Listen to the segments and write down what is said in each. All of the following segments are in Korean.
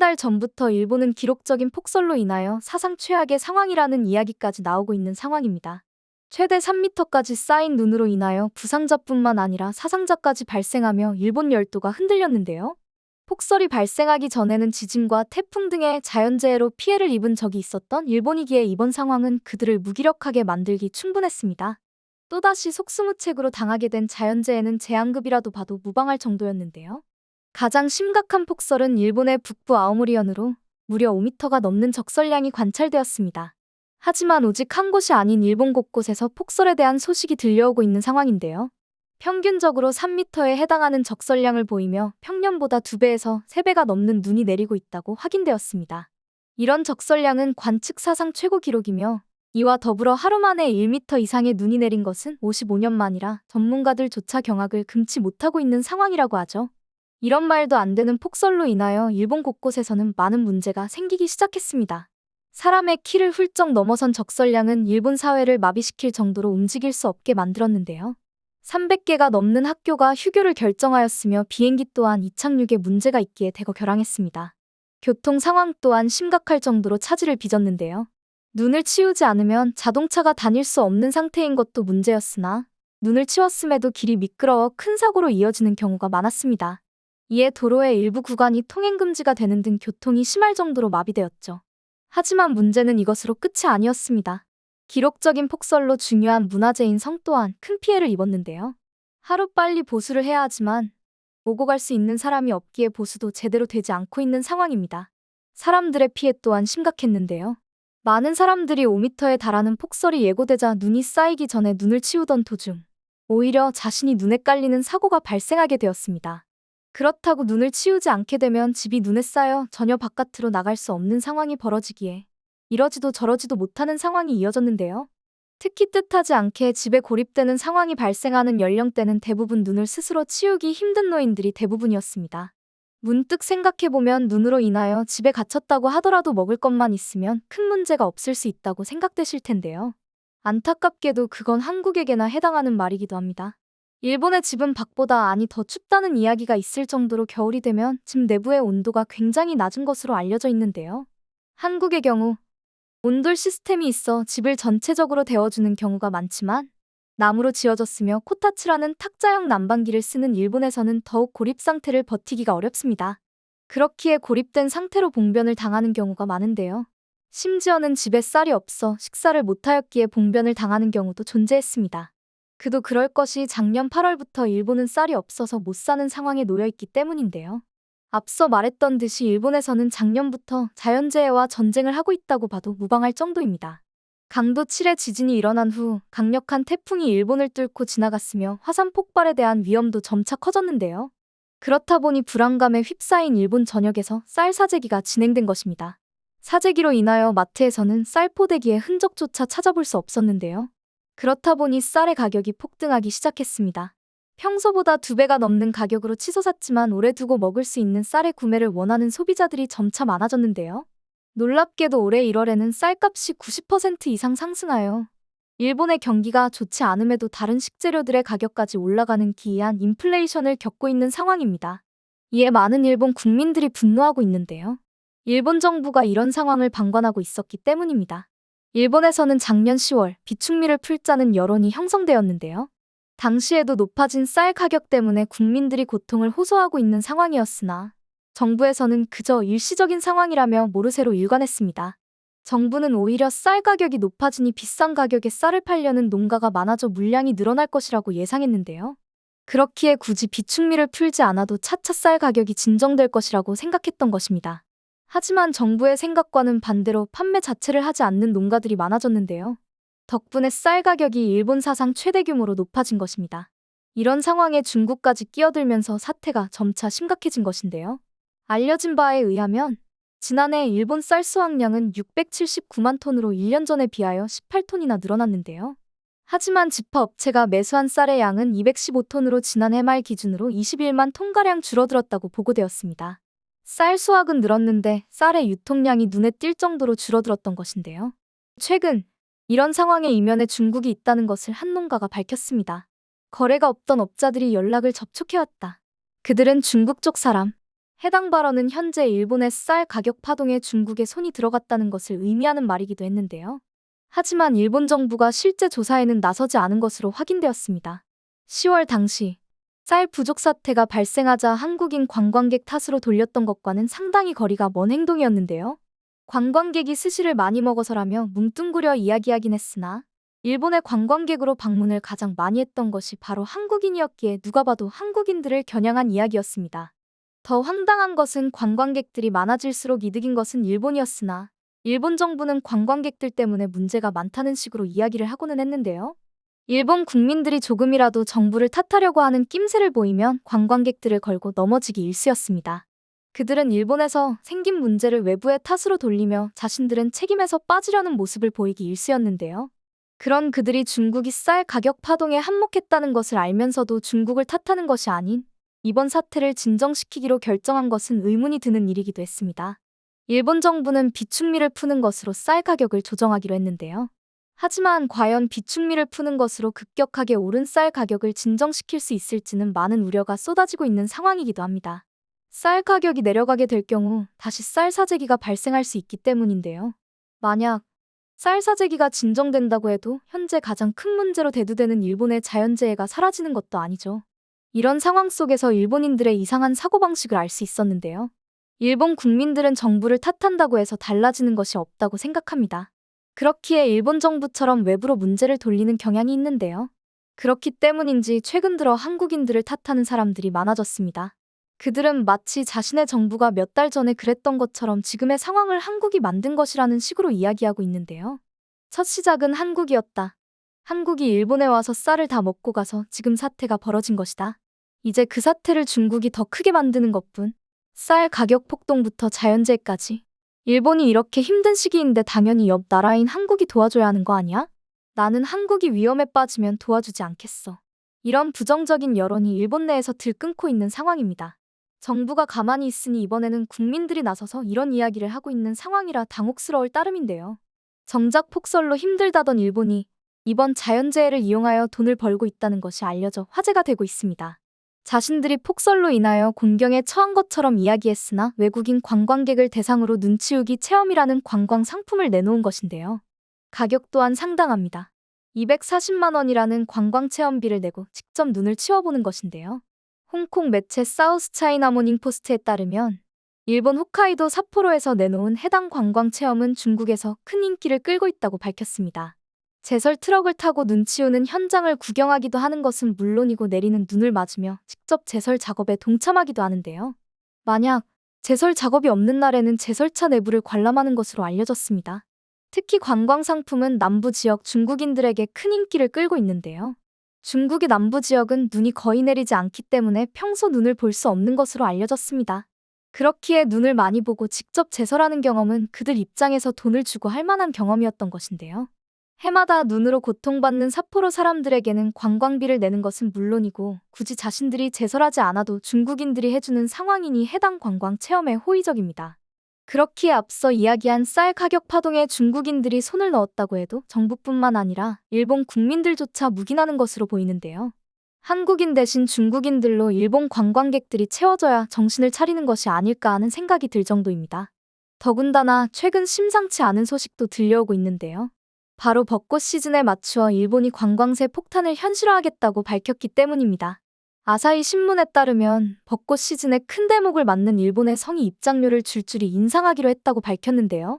달 전부터 일본은 기록적인 폭설로 인하여 사상 최악의 상황이라는 이야기까지 나오고 있는 상황입니다. 최대 3m까지 쌓인 눈으로 인하여 부상자뿐만 아니라 사상자까지 발생하며 일본 열도가 흔들렸는데요. 폭설이 발생하기 전에는 지진과 태풍 등의 자연재해로 피해를 입은 적이 있었던 일본이기에 이번 상황은 그들을 무기력하게 만들기 충분했습니다. 또다시 속수무책으로 당하게 된 자연재해는 재앙급이라도 봐도 무방할 정도였는데요. 가장 심각한 폭설은 일본의 북부 아오모리현으로 무려 5m가 넘는 적설량이 관찰되었습니다. 하지만 오직 한 곳이 아닌 일본 곳곳에서 폭설에 대한 소식이 들려오고 있는 상황인데요. 평균적으로 3m에 해당하는 적설량을 보이며 평년보다 2배에서 3배가 넘는 눈이 내리고 있다고 확인되었습니다. 이런 적설량은 관측 사상 최고 기록이며 이와 더불어 하루 만에 1m 이상의 눈이 내린 것은 55년 만이라 전문가들조차 경악을 금치 못하고 있는 상황이라고 하죠. 이런 말도 안 되는 폭설로 인하여 일본 곳곳에서는 많은 문제가 생기기 시작했습니다. 사람의 키를 훌쩍 넘어선 적설량은 일본 사회를 마비시킬 정도로 움직일 수 없게 만들었는데요. 300개가 넘는 학교가 휴교를 결정하였으며 비행기 또한 이착륙에 문제가 있기에 대거 결항했습니다. 교통 상황 또한 심각할 정도로 차질을 빚었는데요. 눈을 치우지 않으면 자동차가 다닐 수 없는 상태인 것도 문제였으나 눈을 치웠음에도 길이 미끄러워 큰 사고로 이어지는 경우가 많았습니다. 이에 도로의 일부 구간이 통행금지가 되는 등 교통이 심할 정도로 마비되었죠. 하지만 문제는 이것으로 끝이 아니었습니다. 기록적인 폭설로 중요한 문화재인 성 또한 큰 피해를 입었는데요. 하루빨리 보수를 해야 하지만 오고 갈 수 있는 사람이 없기에 보수도 제대로 되지 않고 있는 상황입니다. 사람들의 피해 또한 심각했는데요. 많은 사람들이 5m에 달하는 폭설이 예고되자 눈이 쌓이기 전에 눈을 치우던 도중 오히려 자신이 눈에 깔리는 사고가 발생하게 되었습니다. 그렇다고 눈을 치우지 않게 되면 집이 눈에 쌓여 전혀 바깥으로 나갈 수 없는 상황이 벌어지기에 이러지도 저러지도 못하는 상황이 이어졌는데요. 특히 뜻하지 않게 집에 고립되는 상황이 발생하는 연령대는 대부분 눈을 스스로 치우기 힘든 노인들이 대부분이었습니다. 문득 생각해보면 눈으로 인하여 집에 갇혔다고 하더라도 먹을 것만 있으면 큰 문제가 없을 수 있다고 생각되실 텐데요. 안타깝게도 그건 한국에게나 해당하는 말이기도 합니다. 일본의 집은 밖보다 아니 더 춥다는 이야기가 있을 정도로 겨울이 되면 집 내부의 온도가 굉장히 낮은 것으로 알려져 있는데요. 한국의 경우 온돌 시스템이 있어 집을 전체적으로 데워주는 경우가 많지만 나무로 지어졌으며 코타츠라는 탁자형 난방기를 쓰는 일본에서는 더욱 고립 상태를 버티기가 어렵습니다. 그렇기에 고립된 상태로 봉변을 당하는 경우가 많은데요. 심지어는 집에 쌀이 없어 식사를 못하였기에 봉변을 당하는 경우도 존재했습니다. 그도 그럴 것이 작년 8월부터 일본은 쌀이 없어서 못 사는 상황에 놓여있기 때문인데요. 앞서 말했던 듯이 일본에서는 작년부터 자연재해와 전쟁을 하고 있다고 봐도 무방할 정도입니다. 강도 7의 지진이 일어난 후 강력한 태풍이 일본을 뚫고 지나갔으며 화산 폭발에 대한 위험도 점차 커졌는데요. 그렇다 보니 불안감에 휩싸인 일본 전역에서 쌀 사재기가 진행된 것입니다. 사재기로 인하여 마트에서는 쌀 포대기의 흔적조차 찾아볼 수 없었는데요. 그렇다 보니 쌀의 가격이 폭등하기 시작했습니다. 평소보다 2배가 넘는 가격으로 치솟았지만 오래 두고 먹을 수 있는 쌀의 구매를 원하는 소비자들이 점차 많아졌는데요. 놀랍게도 올해 1월에는 쌀값이 90% 이상 상승하여 일본의 경기가 좋지 않음에도 다른 식재료들의 가격까지 올라가는 기이한 인플레이션을 겪고 있는 상황입니다. 이에 많은 일본 국민들이 분노하고 있는데요. 일본 정부가 이런 상황을 방관하고 있었기 때문입니다. 일본에서는 작년 10월 비축미를 풀자는 여론이 형성되었는데요. 당시에도 높아진 쌀 가격 때문에 국민들이 고통을 호소하고 있는 상황이었으나 정부에서는 그저 일시적인 상황이라며 모르쇠로 일관했습니다. 정부는 오히려 쌀 가격이 높아지니 비싼 가격에 쌀을 팔려는 농가가 많아져 물량이 늘어날 것이라고 예상했는데요. 그렇기에 굳이 비축미를 풀지 않아도 차차 쌀 가격이 진정될 것이라고 생각했던 것입니다. 하지만 정부의 생각과는 반대로 판매 자체를 하지 않는 농가들이 많아졌는데요. 덕분에 쌀 가격이 일본 사상 최대 규모로 높아진 것입니다. 이런 상황에 중국까지 끼어들면서 사태가 점차 심각해진 것인데요. 알려진 바에 의하면 지난해 일본 쌀 수확량은 679만 톤으로 1년 전에 비하여 18톤이나 늘어났는데요. 하지만 지파업체가 매수한 쌀의 양은 215톤으로 지난해 말 기준으로 21만 톤가량 줄어들었다고 보고되었습니다. 쌀 수확은 늘었는데 쌀의 유통량이 눈에 띌 정도로 줄어들었던 것인데요. 최근 이런 상황에 이면에 중국이 있다는 것을 한 농가가 밝혔습니다. 거래가 없던 업자들이 연락을 접촉해왔다. 그들은 중국 쪽 사람, 해당 발언은 현재 일본의 쌀 가격 파동에 중국의 손이 들어갔다는 것을 의미하는 말이기도 했는데요. 하지만 일본 정부가 실제 조사에는 나서지 않은 것으로 확인되었습니다. 10월 당시 쌀 부족 사태가 발생하자 한국인 관광객 탓으로 돌렸던 것과는 상당히 거리가 먼 행동이었는데요. 관광객이 스시를 많이 먹어서라며 뭉뚱그려 이야기하긴 했으나 일본의 관광객으로 방문을 가장 많이 했던 것이 바로 한국인이었기에 누가 봐도 한국인들을 겨냥한 이야기였습니다. 더 황당한 것은 관광객들이 많아질수록 이득인 것은 일본이었으나 일본 정부는 관광객들 때문에 문제가 많다는 식으로 이야기를 하고는 했는데요. 일본 국민들이 조금이라도 정부를 탓하려고 하는 낌새를 보이면 관광객들을 걸고 넘어지기 일쑤였습니다. 그들은 일본에서 생긴 문제를 외부의 탓으로 돌리며 자신들은 책임에서 빠지려는 모습을 보이기 일쑤였는데요. 그런 그들이 중국이 쌀 가격 파동에 한몫했다는 것을 알면서도 중국을 탓하는 것이 아닌 이번 사태를 진정시키기로 결정한 것은 의문이 드는 일이기도 했습니다. 일본 정부는 비축미를 푸는 것으로 쌀 가격을 조정하기로 했는데요. 하지만 과연 비축미를 푸는 것으로 급격하게 오른 쌀 가격을 진정시킬 수 있을지는 많은 우려가 쏟아지고 있는 상황이기도 합니다. 쌀 가격이 내려가게 될 경우 다시 쌀 사재기가 발생할 수 있기 때문인데요. 만약 쌀 사재기가 진정된다고 해도 현재 가장 큰 문제로 대두되는 일본의 자연재해가 사라지는 것도 아니죠. 이런 상황 속에서 일본인들의 이상한 사고방식을 알 수 있었는데요. 일본 국민들은 정부를 탓한다고 해서 달라지는 것이 없다고 생각합니다. 그렇기에 일본 정부처럼 외부로 문제를 돌리는 경향이 있는데요. 그렇기 때문인지 최근 들어 한국인들을 탓하는 사람들이 많아졌습니다. 그들은 마치 자신의 정부가 몇 달 전에 그랬던 것처럼 지금의 상황을 한국이 만든 것이라는 식으로 이야기하고 있는데요. 첫 시작은 한국이었다. 한국이 일본에 와서 쌀을 다 먹고 가서 지금 사태가 벌어진 것이다. 이제 그 사태를 중국이 더 크게 만드는 것뿐. 쌀 가격 폭동부터 자연재해까지. 일본이 이렇게 힘든 시기인데 당연히 옆 나라인 한국이 도와줘야 하는 거 아니야? 나는 한국이 위험에 빠지면 도와주지 않겠어. 이런 부정적인 여론이 일본 내에서 들끓고 있는 상황입니다. 정부가 가만히 있으니 이번에는 국민들이 나서서 이런 이야기를 하고 있는 상황이라 당혹스러울 따름인데요. 정작 폭설로 힘들다던 일본이 이번 자연재해를 이용하여 돈을 벌고 있다는 것이 알려져 화제가 되고 있습니다. 자신들이 폭설로 인하여 곤경에 처한 것처럼 이야기했으나 외국인 관광객을 대상으로 눈치우기 체험이라는 관광 상품을 내놓은 것인데요. 가격 또한 상당합니다. 240만 원이라는 관광 체험비를 내고 직접 눈을 치워보는 것인데요. 홍콩 매체 사우스 차이나 모닝포스트에 따르면 일본 홋카이도 삿포로에서 내놓은 해당 관광 체험은 중국에서 큰 인기를 끌고 있다고 밝혔습니다. 제설 트럭을 타고 눈치우는 현장을 구경하기도 하는 것은 물론이고 내리는 눈을 맞으며 직접 제설 작업에 동참하기도 하는데요. 만약 제설 작업이 없는 날에는 제설차 내부를 관람하는 것으로 알려졌습니다. 특히 관광 상품은 남부 지역 중국인들에게 큰 인기를 끌고 있는데요. 중국의 남부 지역은 눈이 거의 내리지 않기 때문에 평소 눈을 볼 수 없는 것으로 알려졌습니다. 그렇기에 눈을 많이 보고 직접 제설하는 경험은 그들 입장에서 돈을 주고 할 만한 경험이었던 것인데요. 해마다 눈으로 고통받는 삿포로 사람들에게는 관광비를 내는 것은 물론이고 굳이 자신들이 제설하지 않아도 중국인들이 해주는 상황이니 해당 관광 체험에 호의적입니다. 그렇기에 앞서 이야기한 쌀 가격 파동에 중국인들이 손을 넣었다고 해도 정부뿐만 아니라 일본 국민들조차 묵인하는 것으로 보이는데요. 한국인 대신 중국인들로 일본 관광객들이 채워져야 정신을 차리는 것이 아닐까 하는 생각이 들 정도입니다. 더군다나 최근 심상치 않은 소식도 들려오고 있는데요. 바로 벚꽃 시즌에 맞추어 일본이 관광세 폭탄을 현실화하겠다고 밝혔기 때문입니다. 아사히 신문에 따르면 벚꽃 시즌에 큰 대목을 맞는 일본의 성이 입장료를 줄줄이 인상하기로 했다고 밝혔는데요.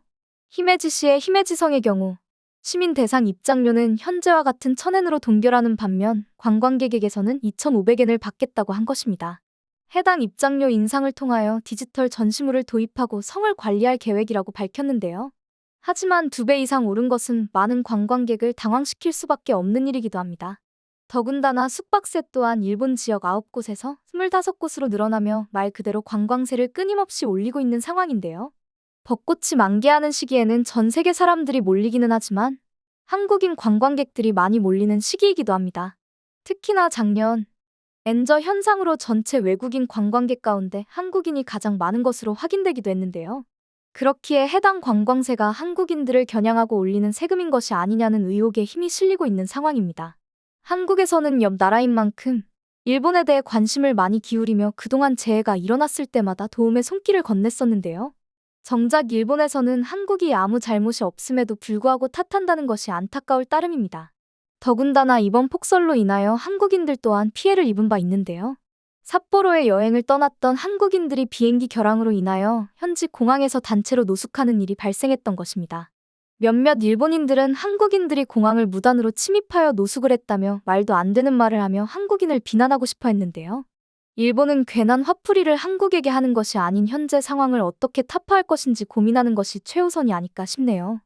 히메지시의 히메지성의 경우 시민 대상 입장료는 현재와 같은 1,000엔으로 동결하는 반면 관광객에게서는 2,500엔을 받겠다고 한 것입니다. 해당 입장료 인상을 통하여 디지털 전시물을 도입하고 성을 관리할 계획이라고 밝혔는데요. 하지만 2배 이상 오른 것은 많은 관광객을 당황시킬 수밖에 없는 일이기도 합니다. 더군다나 숙박세 또한 일본 지역 9곳에서 25곳으로 늘어나며 말 그대로 관광세를 끊임없이 올리고 있는 상황인데요. 벚꽃이 만개하는 시기에는 전 세계 사람들이 몰리기는 하지만 한국인 관광객들이 많이 몰리는 시기이기도 합니다. 특히나 작년 엔저 현상으로 전체 외국인 관광객 가운데 한국인이 가장 많은 것으로 확인되기도 했는데요. 그렇기에 해당 관광세가 한국인들을 겨냥하고 올리는 세금인 것이 아니냐는 의혹에 힘이 실리고 있는 상황입니다. 한국에서는 옆 나라인 만큼 일본에 대해 관심을 많이 기울이며 그동안 재해가 일어났을 때마다 도움의 손길을 건넸었는데요. 정작 일본에서는 한국이 아무 잘못이 없음에도 불구하고 탓한다는 것이 안타까울 따름입니다. 더군다나 이번 폭설로 인하여 한국인들 또한 피해를 입은 바 있는데요. 삿포로에 여행을 떠났던 한국인들이 비행기 결항으로 인하여 현지 공항에서 단체로 노숙하는 일이 발생했던 것입니다. 몇몇 일본인들은 한국인들이 공항을 무단으로 침입하여 노숙을 했다며 말도 안 되는 말을 하며 한국인을 비난하고 싶어 했는데요. 일본은 괜한 화풀이를 한국에게 하는 것이 아닌 현재 상황을 어떻게 타파할 것인지 고민하는 것이 최우선이 아닐까 싶네요.